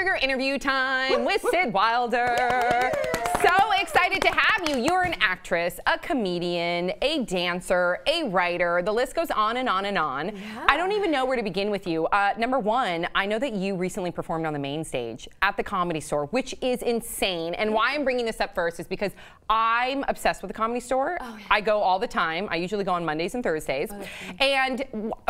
Sugar interview time with Syd Wilder. So excited to have you. You're an actress, a comedian, a dancer, a writer. The list goes on and on and on. Yeah. I don't even know where to begin with you. Number one, I know that you recently performed on the main stage at the Comedy Store, which is insane. And why I'm bringing this up first is because I'm obsessed with the Comedy Store. Oh, yeah. I go all the time. I usually go on Mondays and Thursdays. Oh, and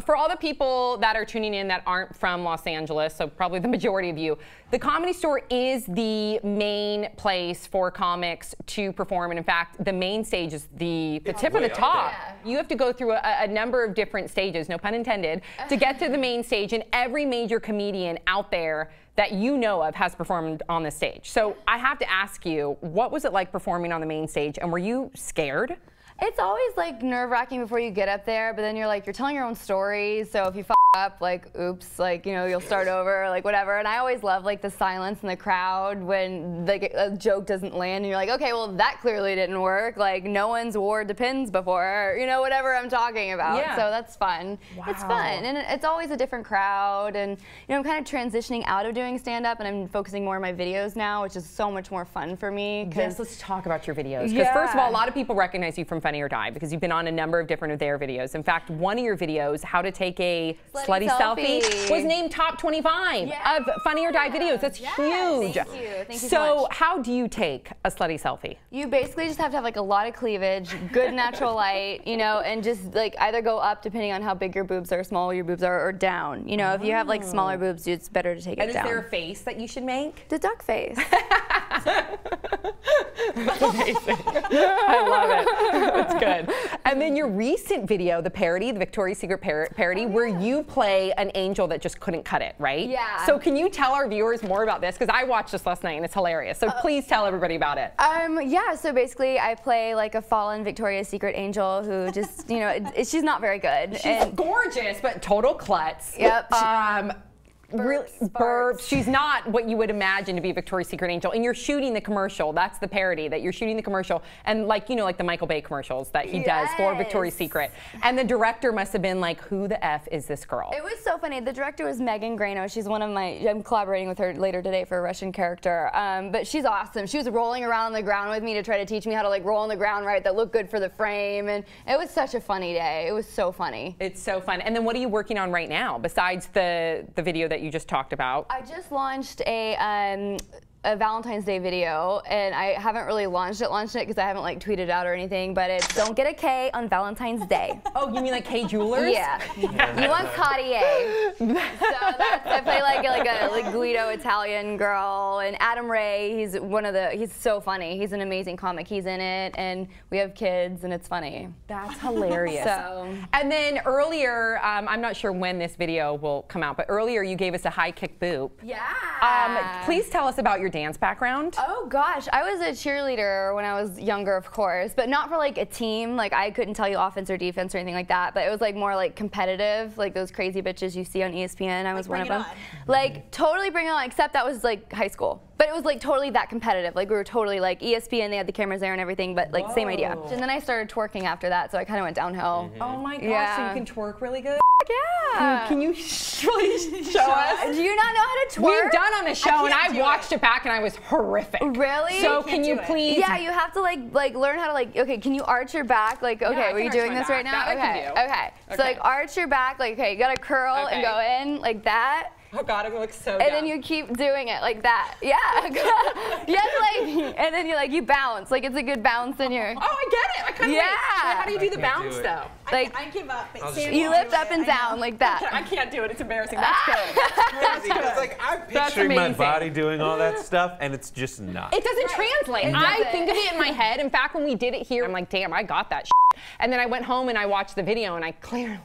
for all the people that are tuning in that aren't from Los Angeles, so probably the majority of you, the Comedy Store is the main place for comics to perform. And in fact, the main stage is the tip of the top. Yeah. You have to go through a number of different stages, no pun intended, to get to the main stage. And every major comedian out there that you know of has performed on the stage. So I have to ask you, what was it like performing on the main stage? And were you scared? It's always like nerve-wracking before you get up there, but then you're telling your own stories, so if you f up, like, oops, like, you know, you'll start over, like, whatever. And I always love, like, the silence in the crowd when a joke doesn't land, and you're like, okay, well, that clearly didn't work. Like, no one's wore Depends before, you know, whatever I'm talking about. Yeah. So that's fun. Wow. It's fun, and it's always a different crowd, and, you know, I'm kind of transitioning out of doing stand-up, and I'm focusing more on my videos now, which is so much more fun for me. Yes, let's talk about your videos. Because Yeah. first of all, a lot of people recognize you from Funny or Die because you've been on a number of different of their videos. In fact, one of your videos, How to Take a Slutty Selfie, was named top 25 of Funny or Die videos. That's huge. Thank you. Thank you so much. how do you take a slutty selfie? You basically just have to have like a lot of cleavage, good natural light, you know, and just like either go up depending on how big your boobs are, small your boobs are, or down. You know, if you have like smaller boobs, it's better to take it down. And is there a face that you should make? The duck face. Amazing. I love it. That's good. And then your recent video, the parody, the Victoria's Secret parody, where you play an angel that just couldn't cut it, right? Yeah. So can you tell our viewers more about this? Because I watched this last night and it's hilarious. So please tell everybody about it. Yeah, so basically I play like a fallen Victoria's Secret angel who just, you know, she's not very good. She's gorgeous, but total klutz. Yep. Really burps. She's not what you would imagine to be a Victoria's Secret angel. And you're shooting the commercial. That's the parody, that you're shooting the commercial. And like, you know, like the Michael Bay commercials that he does for Victoria's Secret. And the director must have been like, who the F is this girl? It was so funny. The director was Megan Grano. She's one of my, I'm collaborating with her later today for a Russian character. But she's awesome. She was rolling around on the ground with me to try to teach me how to like roll on the ground right, that looked good for the frame. And it was such a funny day. It was so funny. It's so fun. And then what are you working on right now besides the video that you just talked about? I just launched a Valentine's Day video, and I haven't really launched it because I haven't like tweeted out or anything, but it's don't get a K on Valentine's Day. Oh, you mean like K Jewelers? Yeah. You want Cartier. So I play like a Guido Italian girl, and Adam Ray, he's so funny. He's an amazing comic. He's in it, and we have kids, and it's funny. That's hilarious. So. And then earlier, I'm not sure when this video will come out, but earlier you gave us a high kick boop. Yeah. Please tell us about your dance background. Oh gosh, I was a cheerleader when I was younger, of course, but not for like a team. Like I couldn't tell you offense or defense or anything like that, but it was like more like competitive, like those crazy bitches you see on ESPN. I was one of them. Like totally bring it on, except that was like high school. But it was like totally that competitive. Like we were totally like ESPN, they had the cameras there and everything, but like same idea. And then I started twerking after that, so I kind of went downhill. Oh my gosh, Yeah. so you can twerk really good? Yeah. Can you really show us? Do you not know how to twerk? We've done on the show, and I watched it back, and I was horrific. Really? So can you please? Yeah, you have to like learn how to like. Okay, can you arch your back? Like, okay, I were you can arch doing my this back. right now? That I can do. Okay. So like arch your back. Like, okay, you gotta curl and go in like that. Oh God, it looks so And then you keep doing it like that. Yeah. Yes, like, and then you bounce. Like it's a good bounce in your. Oh, I get it. I kind of How do you do the bounce though? Like I give up. you lift up and down like that. I can't do it. It's embarrassing. That's good. That's good. It's like I'm That's picturing my amazing. body doing all that stuff, and it's just not. It doesn't translate. It I doesn't. think of it in my head. In fact, when we did it here, I'm like, damn, I got that shit. And then I went home and I watched the video, and I clearly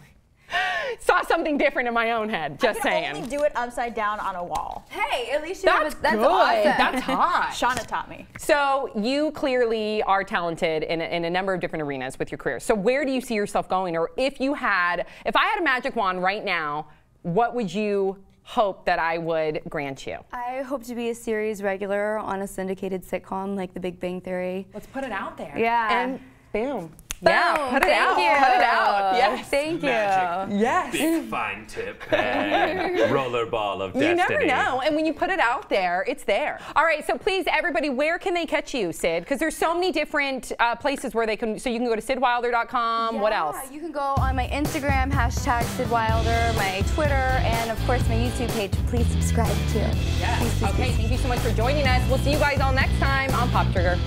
saw something different in my own head. Just saying. I can only do it upside down on a wall. Hey, at least you That's have a, good. awesome. That's hot. Shauna taught me. So you clearly are talented in a number of different arenas with your career. So where do you see yourself going? Or if I had a magic wand right now, what would you hope that I would grant you? I hope to be a series regular on a syndicated sitcom like The Big Bang Theory. Let's put it out there. Yeah. And boom. Yeah, put it Thank out. you. Put it out. Yes. Thank you. Magic. Yes. Big fine tip pen. Rollerball of destiny. You never know. And when you put it out there, it's there. All right, so please, everybody, where can they catch you, Syd? Because there's so many different places where they can, so you can go to sydwilder.com. What else? You can go on my Instagram, #SydWilder, my Twitter, and of course my YouTube page. Please subscribe too. Yes. Please, please, Okay, please. thank you so much for joining us. We'll see you guys all next time on Pop Trigger.